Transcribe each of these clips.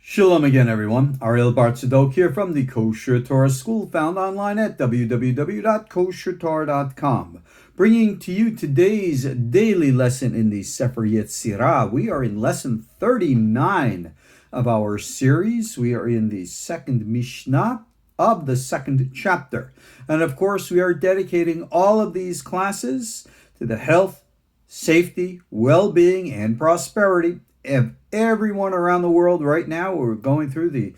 Shalom again, everyone. Ariel Tzadok here from the KosherTorah School, found online at www.koshertorah.com. Bringing to you today's daily lesson in the Sefer Yetzirah. We are in lesson 39 of our series. We are in the second Mishnah of the second chapter. And of course, we are dedicating all of these classes to the health, safety, well-being, and prosperity of everyone around the world right now. We're going through the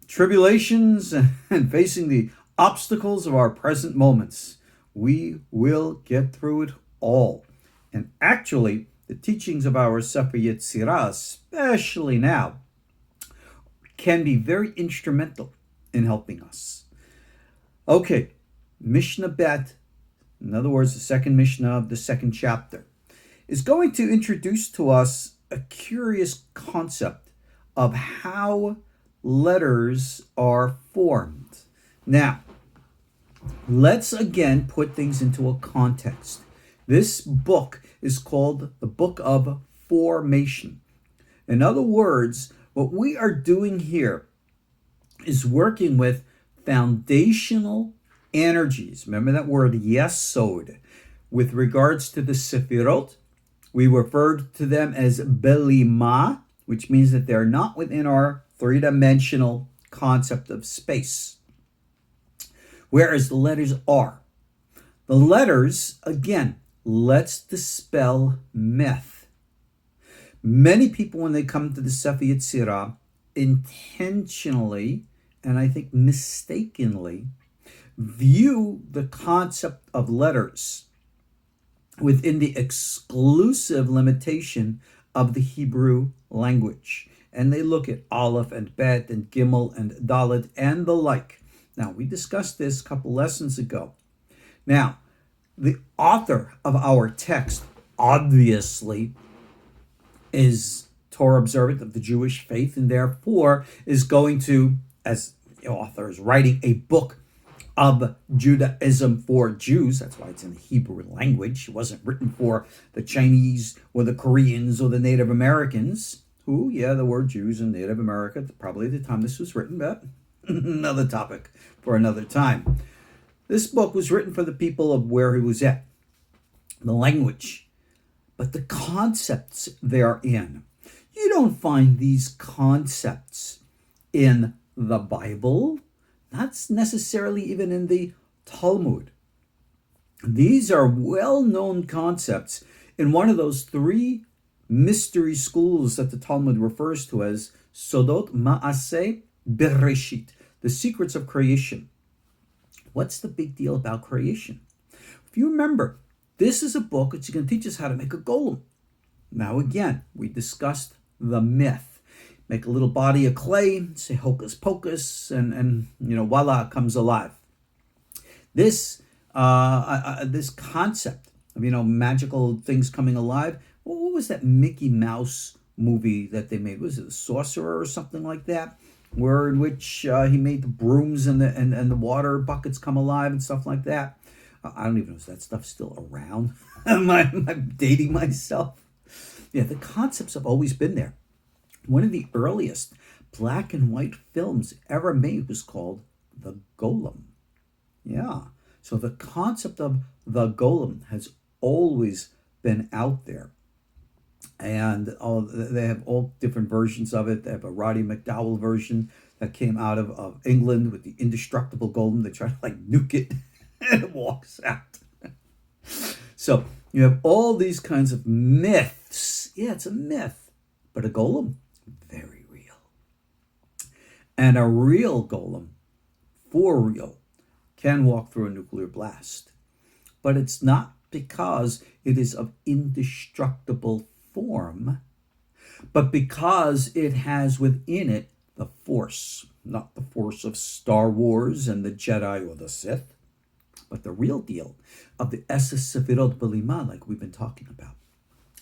tribulations and facing the obstacles of our present moments. We will get through it all. And actually, the teachings of our Sefer Yetzirah, especially now, can be very instrumental in helping us. Okay, Mishnah Bet, in other words, the second Mishnah of the second chapter, is going to introduce to us a curious concept of how letters are formed. Now, let's again put things into a context. This book is called the Book of Formation. In other words, what we are doing here is working with foundational energies. Remember that word yesod. With regards to the Sefirot, we referred to them as belima, which means that they're not within our three-dimensional concept of space, whereas the letters are. The letters, again, let's dispel myth. Many people, when they come to the Sefer Yetzirah, intentionally, and I think mistakenly, view the concept of letters within the exclusive limitation of the Hebrew language. And they look at Aleph and Bet and Gimel and Dalet and the like. Now, we discussed this a couple lessons ago. Now, the author of our text, obviously, is Torah observant of the Jewish faith, and therefore is going to, as the author is writing a book of Judaism for Jews. That's why it's in the Hebrew language. It wasn't written for the Chinese or the Koreans or the Native Americans, who, yeah, the word Jews and Native America, probably the time this was written, but another topic for another time. This book was written for the people of where he was at, the language, but the concepts therein. You don't find these concepts in the Bible. Not necessarily even in the Talmud. These are well-known concepts in one of those three mystery schools that the Talmud refers to as Sodot Ma'aseh Bereshit, the secrets of creation. What's the big deal about creation? If you remember, this is a book that's going to teach us how to make a golem. Now again, we discussed the myth. Make a little body of clay, say hocus pocus, and voila, it comes alive. This this concept of magical things coming alive. What was that Mickey Mouse movie that they made? Was it The Sorcerer or something like that? Where in which he made the brooms and the water buckets come alive and stuff like that. I don't even know if that stuff's still around. Am I dating myself? Yeah, the concepts have always been there. One of the earliest black and white films ever made was called The Golem. Yeah, so the concept of the golem has always been out there. And they have all different versions of it. They have a Roddy McDowell version that came out of England with the indestructible golem. They try to nuke it and it walks out. So you have all these kinds of myths. Yeah, it's a myth, but a golem, very real. And a real golem, for real, can walk through a nuclear blast. But it's not because it is of indestructible form, but because it has within it the Force. Not the Force of Star Wars and the Jedi or the Sith, but the real deal of the Esses Sefirot Belima, like we've been talking about.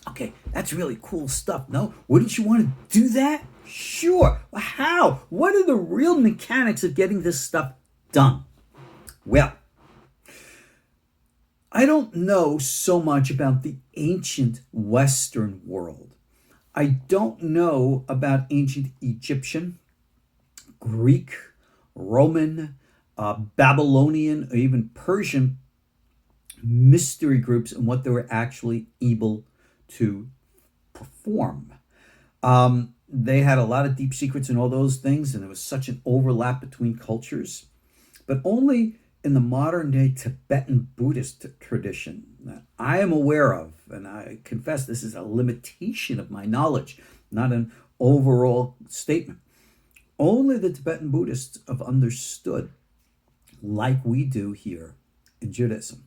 Okay, that's really cool stuff, no? Wouldn't you want to do that? Sure. Well, how? What are the real mechanics of getting this stuff done? Well, I don't know so much about the ancient Western world. I don't know about ancient Egyptian, Greek, Roman, Babylonian, or even Persian mystery groups and what they were actually able to perform. They had a lot of deep secrets and all those things, and there was such an overlap between cultures. But only in the modern day Tibetan Buddhist tradition that I am aware of, and I confess this is a limitation of my knowledge, not an overall statement. Only the Tibetan Buddhists have understood, like we do here in Judaism.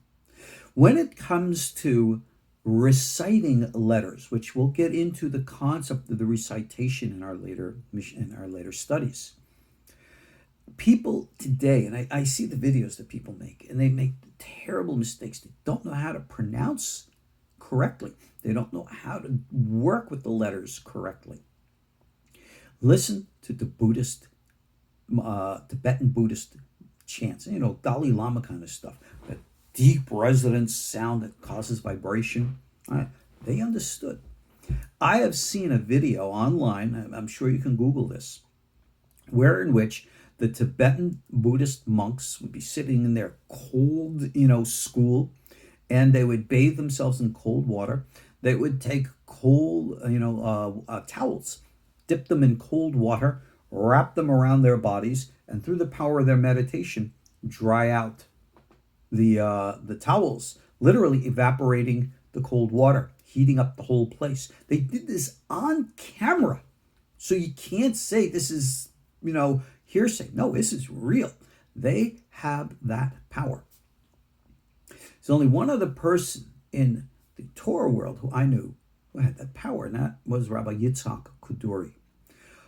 When it comes to reciting letters, which we'll get into the concept of the recitation in our later studies, people today, and I see the videos that people make, and they make terrible mistakes. They don't know how to pronounce correctly. They don't know how to work with the letters correctly. Listen to the Tibetan Buddhist chants, Dalai Lama kind of stuff, that deep resonance sound that causes vibration. They understood. I have seen a video online, I'm sure you can Google this, in which the Tibetan Buddhist monks would be sitting in their cold, school, and they would bathe themselves in cold water. They would take cold, towels, dip them in cold water, wrap them around their bodies, and through the power of their meditation, dry out the towels, literally evaporating the cold water, heating up the whole place. They did this on camera, so you can't say this is, hearsay. No, this is real. They have that power. There's only one other person in the Torah world who I knew who had that power, and that was Rabbi Yitzhak Kuduri.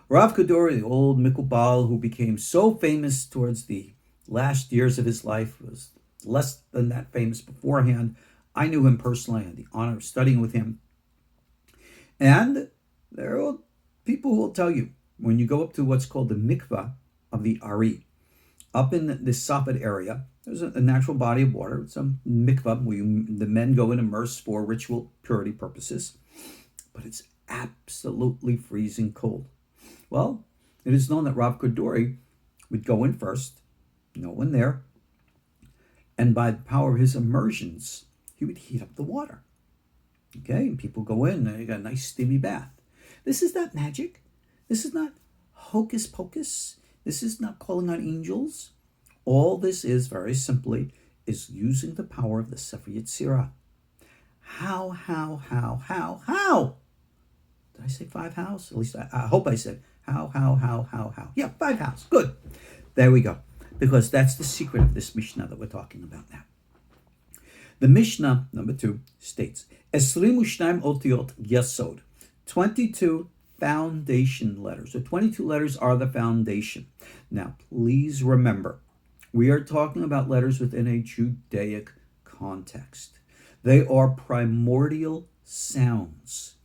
Rav Kuduri, the old Mikubal who became so famous towards the last years of his life, was less than that famous beforehand. I knew him personally. I had the honor of studying with him. And there are people who will tell you, when you go up to what's called the mikvah of the Ariel, up in the Safed area, there's a natural body of water. It's a mikvah where the men go and immerse for ritual purity purposes. But it's absolutely freezing cold. Well, it is known that Rav Kuduri would go in first, no one there, and by the power of his immersions, he would heat up the water. Okay, and people go in and they got a nice steamy bath. This is not magic. This is not hocus pocus. This is not calling on angels. All this is, very simply, is using the power of the Sefer Yetzirah. How? Did I say 5 hows? At least I hope I said how. Yeah, 5 hows. Good. There we go. Because that's the secret of this Mishnah that we're talking about now. The Mishnah, number 2, states, 22 otiot yesod, 22 foundation letters. So 22 letters are the foundation. Now, please remember, we are talking about letters within a Judaic context. They are primordial sounds.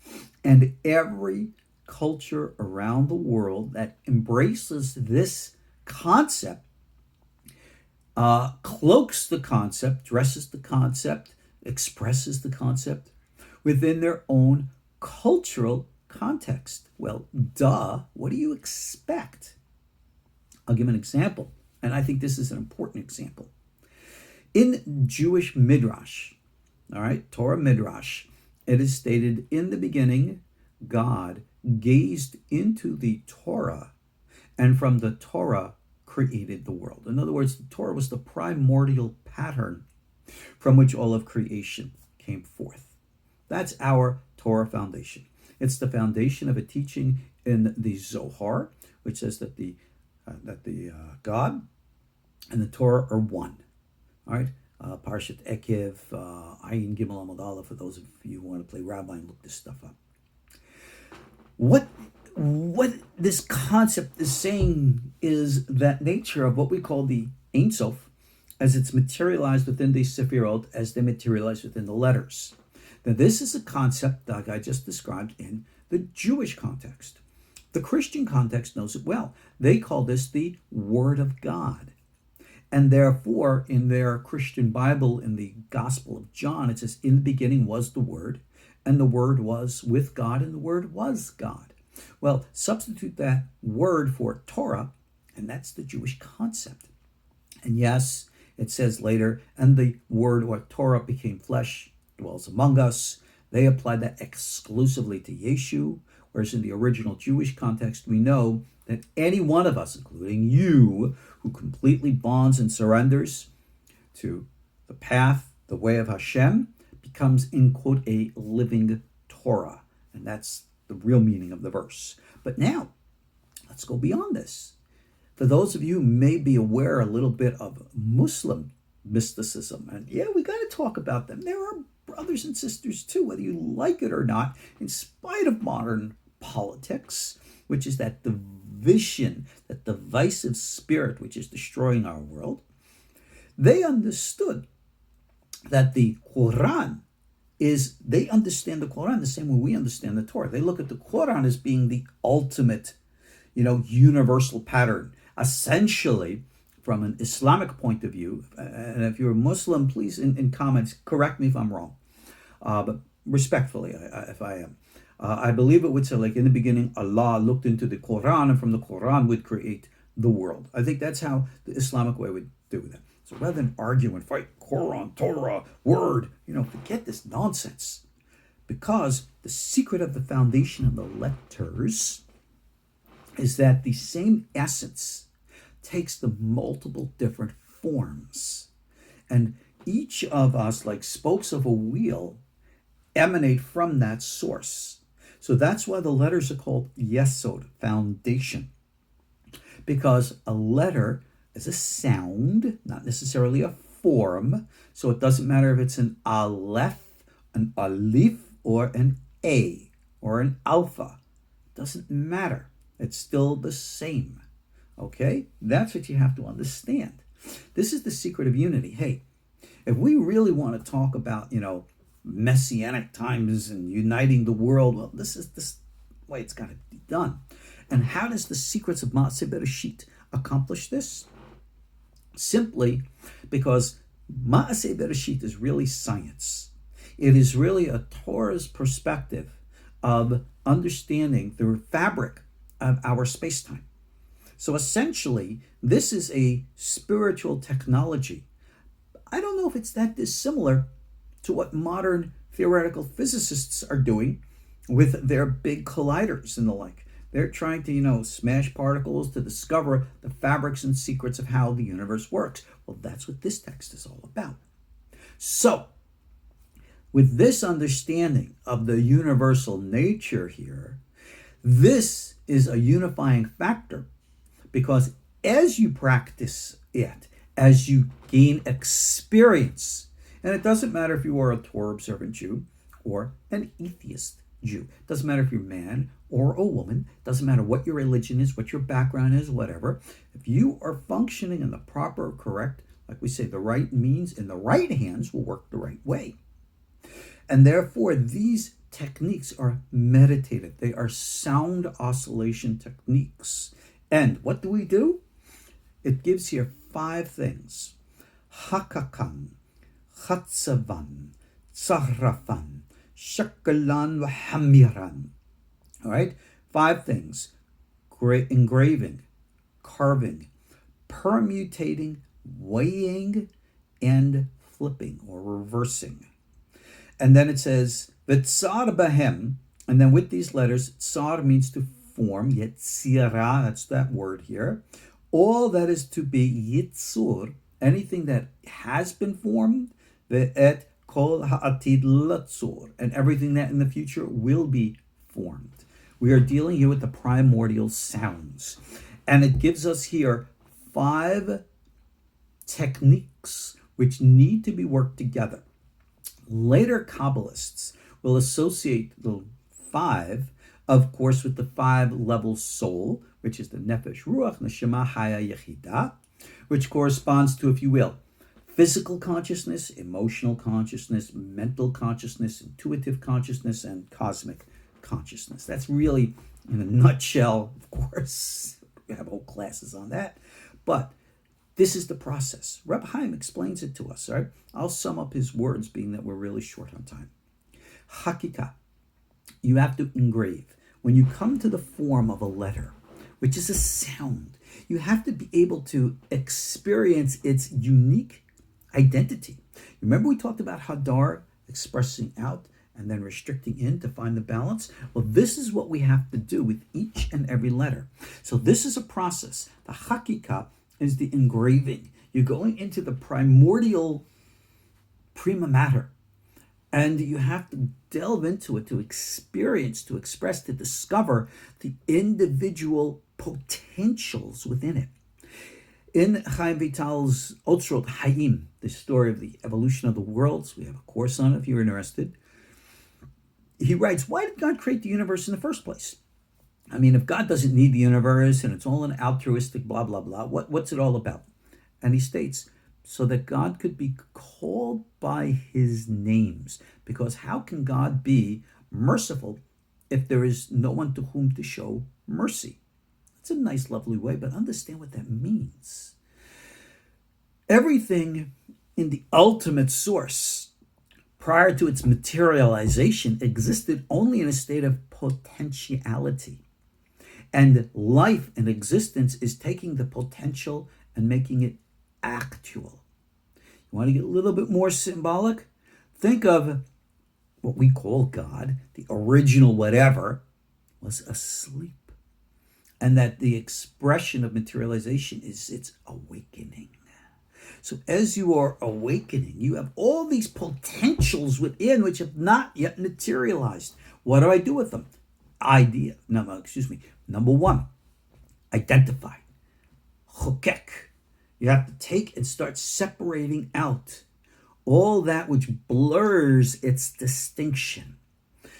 And every culture around the world that embraces this concept cloaks the concept, dresses the concept, expresses the concept within their own cultural context. Well, duh, what do you expect? I'll give an example, and I think this is an important example. In Jewish Midrash, all right, Torah Midrash, it is stated, in the beginning, God gazed into the Torah, and from the Torah created the world. In other words, the Torah was the primordial pattern from which all of creation came forth. That's our Torah foundation. It's the foundation of a teaching in the Zohar, which says that the God and the Torah are one. All right, Parshat Ekev, Ayin Gimel Amud Aleph, for those of you who want to play rabbi and look this stuff up. What this concept is saying is that nature of what we call the Ein Sof, as it's materialized within the Sefirot, as they materialize within the letters. Now, this is a concept like I just described in the Jewish context. The Christian context knows it well. They call this the Word of God. And therefore, in their Christian Bible, in the Gospel of John, it says, in the beginning was the Word, and the Word was with God, and the Word was God. Well, substitute that word for Torah, and that's the Jewish concept. And yes, it says later, and the word or Torah became flesh, dwells among us. They applied that exclusively to Yeshu, whereas in the original Jewish context, we know that any one of us, including you, who completely bonds and surrenders to the path, the way of Hashem, becomes, in quote, a living Torah. And that's the real meaning of the verse. But now, let's go beyond this. For those of you who may be aware a little bit of Muslim mysticism, and yeah, we got to talk about them. There are brothers and sisters too, whether you like it or not, in spite of modern politics, which is that division, that divisive spirit which is destroying our world. They understood that the Quran they understand the Quran the same way we understand the Torah. They look at the Quran as being the ultimate, universal pattern. Essentially, from an Islamic point of view, and if you're a Muslim, please in comments correct me if I'm wrong, but respectfully, if I am. I believe it would say, like in the beginning, Allah looked into the Quran, and from the Quran would create the world. I think that's how the Islamic way would do that. So rather than argue and fight Quran, Torah, word, forget this nonsense. Because the secret of the foundation of the letters is that the same essence takes the multiple different forms. And each of us, like spokes of a wheel, emanate from that source. So that's why the letters are called Yesod, foundation. Because a letter is a sound, not necessarily a form. So it doesn't matter if it's an aleph, an alif, or an A, or an alpha. It doesn't matter. It's still the same. Okay? That's what you have to understand. This is the secret of unity. Hey, if we really want to talk about, messianic times and uniting the world, well, this is this way it's got to be done. And how does the secrets of Maaseh Bereshit accomplish this? Simply because Maaseh Bereshit is really science. It is really a Torah's perspective of understanding the fabric of our space-time. So essentially, this is a spiritual technology. I don't know if it's that dissimilar to what modern theoretical physicists are doing with their big colliders and the like. They're trying to, smash particles to discover the fabrics and secrets of how the universe works. Well, that's what this text is all about. So, with this understanding of the universal nature here, this is a unifying factor, because as you practice it, as you gain experience, and it doesn't matter if you are a Torah observant Jew or an atheist Jew. It doesn't matter if you're a man or a woman. It doesn't matter what your religion is, what your background is, whatever. If you are functioning in the proper, correct, like we say, the right means, in the right hands will work the right way. And therefore, these techniques are meditative. They are sound oscillation techniques. And what do? It gives here 5 things. Hakakan, Chatzavan, Tzarafan, Shakalan, Hamiran. All right? 5 things. Engraving, carving, permutating, weighing, and flipping or reversing. And then it says, V'tzar bahem, and then with these letters, tsar means to form, Yetzirah, that's that word here. All that is to be yitzur, anything that has been formed, ve'et kol ha'atid latzur, and everything that in the future will be formed. We are dealing here with the primordial sounds. And it gives us here 5 techniques which need to be worked together. Later Kabbalists will associate the 5, of course, with the 5-level soul, which is the Nefesh, Ruach, Neshama, Haya, Yechida, which corresponds to, if you will, physical consciousness, emotional consciousness, mental consciousness, intuitive consciousness, and cosmic consciousness. That's really, in a nutshell, of course, we have whole classes on that, but this is the process. Reb Chaim explains it to us, all right? I'll sum up his words, being that we're really short on time. Hakika, you have to engrave. When you come to the form of a letter, which is a sound, you have to be able to experience its unique identity. Remember we talked about Hadar, expressing out and then restricting in to find the balance? Well, this is what we have to do with each and every letter. So this is a process. The Hakika is the engraving. You're going into the primordial prima matter, and you have to delve into it to experience, to express, to discover the individual potentials within it. In Chaim Vital's Otzrot Hayim, the story of the evolution of the worlds, we have a course on it if you're interested. He writes, why did God create the universe in the first place? I mean, if God doesn't need the universe and it's all an altruistic blah, blah, blah, what's it all about? And he states, so that God could be called by his names. Because how can God be merciful if there is no one to whom to show mercy? It's a nice, lovely way, but understand what that means. Everything in the ultimate source, prior to its materialization, existed only in a state of potentiality. And life and existence is taking the potential and making it actual. You want to get a little bit more symbolic? Think of what we call God, the original whatever, was asleep. And that the expression of materialization is its awakening. So as you are awakening, you have all these potentials within which have not yet materialized. What do I do with them? Number one, identify. Chokek. You have to take and start separating out all that which blurs its distinction.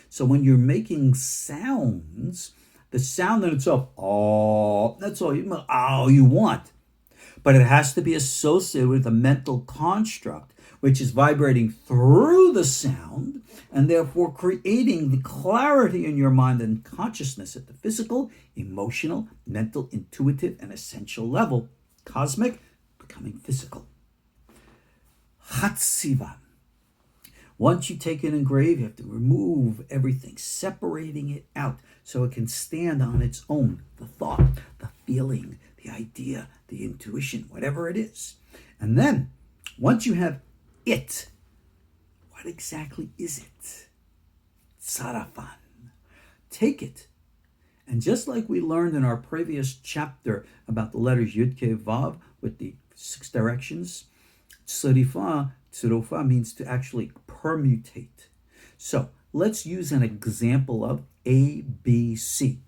So when you're making sounds, the sound in itself, that's all you want. But it has to be associated with a mental construct which is vibrating through the sound and therefore creating the clarity in your mind and consciousness at the physical, emotional, mental, intuitive, and essential level. Cosmic, becoming physical. Hatzivan. Once you take an engrave, you have to remove everything, separating it out so it can stand on its own. The thought, the feeling, the idea, the intuition, whatever it is. And then, once you have it, what exactly is it? Tzarafan. Take it. And just like we learned in our previous chapter about the letters Yud Kei Vav with the 6 directions, Tzirofa means to actually permutate. So let's use an example of ABC.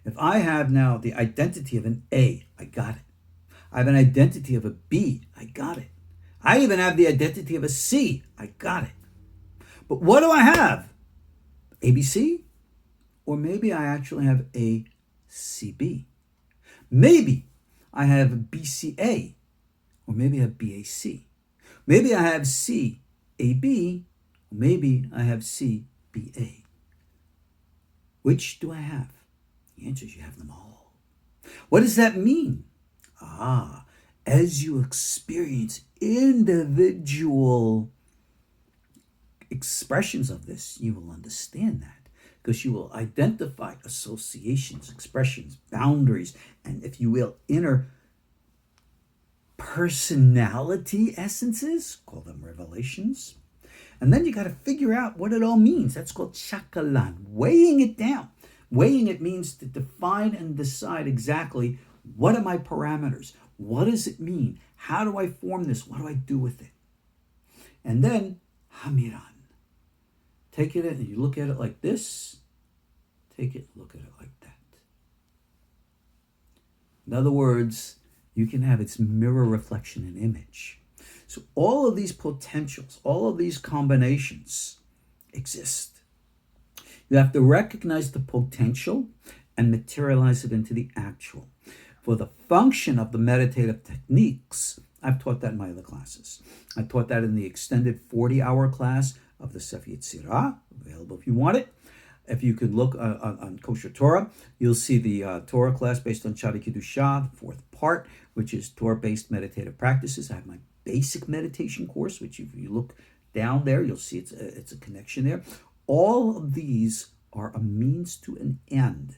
If I have now the identity of an A, I got it. I have an identity of a B, I got it. I even have the identity of a C, I got it. But what do I have? ABC? Or maybe I actually have ACB. Maybe I have BCA. Or maybe I have BAC. Maybe I have CAB. Or maybe I have CBA. Which do I have? The answer is you have them all. What does that mean? As you experience individual expressions of this, you will understand that. Because you will identify associations, expressions, boundaries, and, if you will, inner personality essences, call them revelations. And then you got to figure out what it all means. That's called shakalan, weighing it down. Weighing it means to define and decide exactly what are my parameters? What does it mean? How do I form this? What do I do with it? And then hamiran. Take it and you look at it like this. Take it, look at it like that. In other words, you can have its mirror reflection and image. So all of these potentials, all of these combinations exist. You have to recognize the potential and materialize it into the actual. For the function of the meditative techniques, I've taught that in my other classes. I taught that in the extended 40-hour class of the Sefer Yetzirah, available if you want it. If you could look on Kosher Torah, you'll see the Torah class based on Shadi Kiddusha, the 4th part, which is Torah-based meditative practices. I have my basic meditation course, which if you look down there, you'll see it's a connection there. All of these are a means to an end.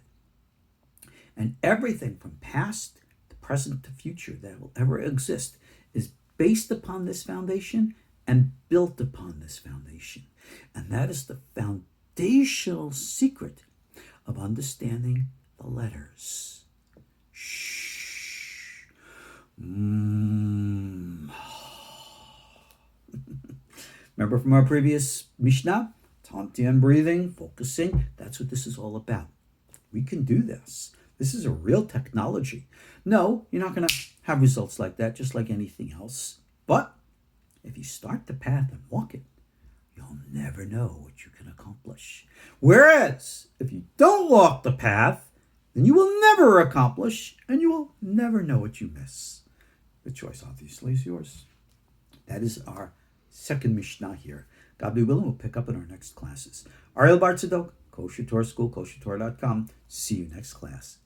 And everything from past to present to future that will ever exist is based upon this foundation and built upon this foundation. And that is the foundational secret of understanding the letters. Shh. Remember from our previous Mishnah? Tantian breathing, focusing. That's what this is all about. We can do this. This is a real technology. No, you're not going to have results like that, just like anything else. But if you start the path and walk it, you'll never know what you can accomplish. Whereas, if you don't walk the path, then you will never accomplish, and you will never know what you miss. The choice, obviously, is yours. That is our second Mishnah here. God be willing, we'll pick up in our next classes. Ariel Bar Tzadok, KosherTorah School, KosherTorah.com. See you next class.